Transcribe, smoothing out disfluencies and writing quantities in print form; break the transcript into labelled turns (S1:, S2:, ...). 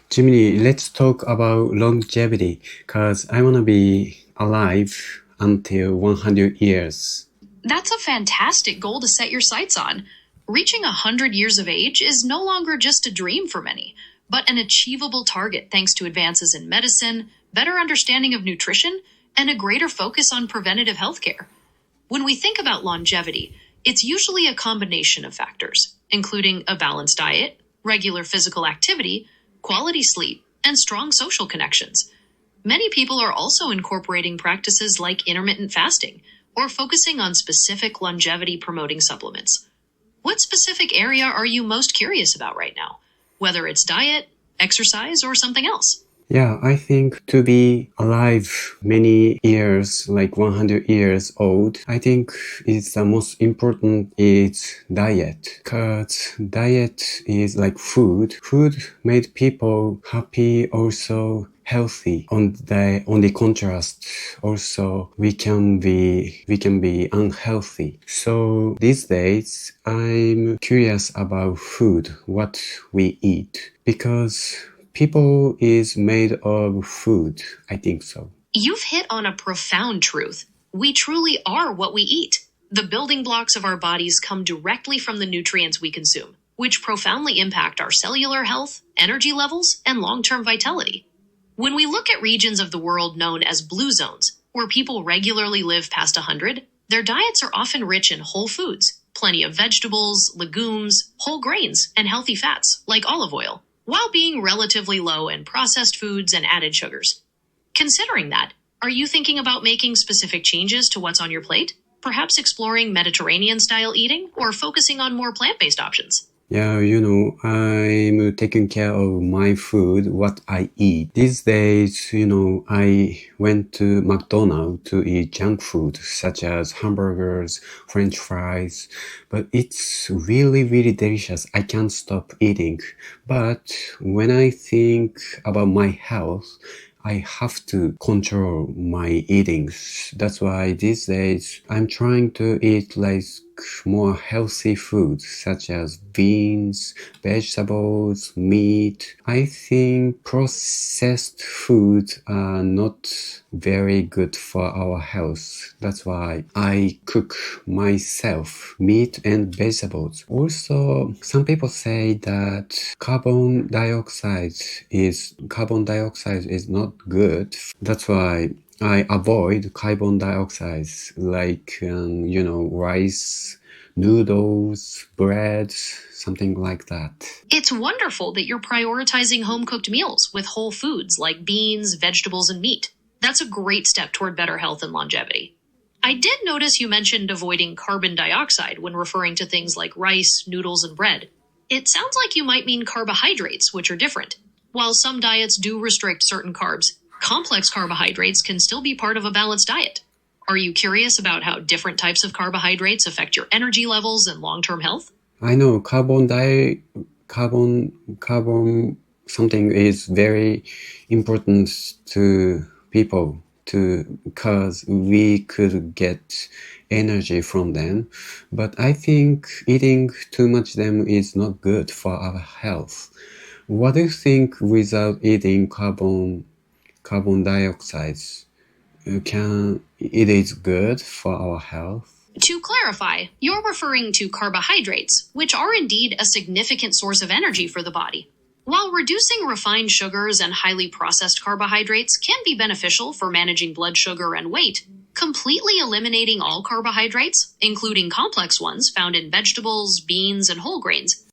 S1: Gemini, let's talk about longevity, cause I wanna be alive until 100 years.
S2: That's a fantastic goal to set your sights on. Reaching 100 years of age is no longer just a dream for many, but an achievable target thanks to advances in medicine, better understanding of nutrition, and a greater focus on preventative healthcare. When we think about longevity, it's usually a combination of factors, including a balanced diet, regular physical activity, quality sleep, and strong social connections. Many people are also incorporating practices like intermittent fasting or focusing on specific longevity-promoting supplements. What specific area are you most curious about right now? Whether it's diet, exercise, or something else?
S1: Yeah, I think to be alive many years, like 100 years old, I think is the most important is diet. Cause diet is like food. Food made people happy, also healthy. On the contrast, also we can be unhealthy. So these days, I'm curious about food, what we eat, because people is made of food. I think so.
S2: You've hit on a profound truth. We truly are what we eat. The building blocks of our bodies come directly from the nutrients we consume, which profoundly impact our cellular health, energy levels, and long-term vitality. When we look at regions of the world known as blue zones, where people regularly live past 100, their diets are often rich in whole foods, plenty of vegetables, legumes, whole grains, and healthy fats, like olive oil, while being relatively low in processed foods and added sugars. Considering that, are you thinking about making specific changes to what's on your plate? Perhaps exploring Mediterranean-style eating or focusing on more plant-based options?
S1: Yeah, I'm taking care of my food, what I eat. These days, I went to McDonald's to eat junk food, such as hamburgers, French fries, but it's really, really delicious. I can't stop eating. But when I think about my health, I have to control my eatings. That's why these days I'm trying to eat like more healthy foods such as beans, vegetables, meat. I think processed foods are not very good for our health. That's why I cook myself meat and vegetables. Also, some people say that carbon dioxide is not good. That's why I avoid carbon dioxide like, rice, noodles, bread, something like that.
S2: It's wonderful that you're prioritizing home-cooked meals with whole foods like beans, vegetables, and meat. That's a great step toward better health and longevity. I did notice you mentioned avoiding carbon dioxide when referring to things like rice, noodles, and bread. It sounds like you might mean carbohydrates, which are different. While some diets do restrict certain carbs, complex carbohydrates can still be part of a balanced diet. Are you curious about how different types of carbohydrates affect your energy levels and long-term health?
S1: I know carbon something is very important to people because we could get energy from them. But I think eating too much them is not good for our health. What do you think without eating carbon dioxide? It is good for our health?
S2: To clarify, you're referring to carbohydrates, which are indeed a significant source of energy for the body. While reducing refined sugars and highly processed carbohydrates can be beneficial for managing blood sugar and weight, completely eliminating all carbohydrates, including complex ones found in vegetables, beans, and whole grains,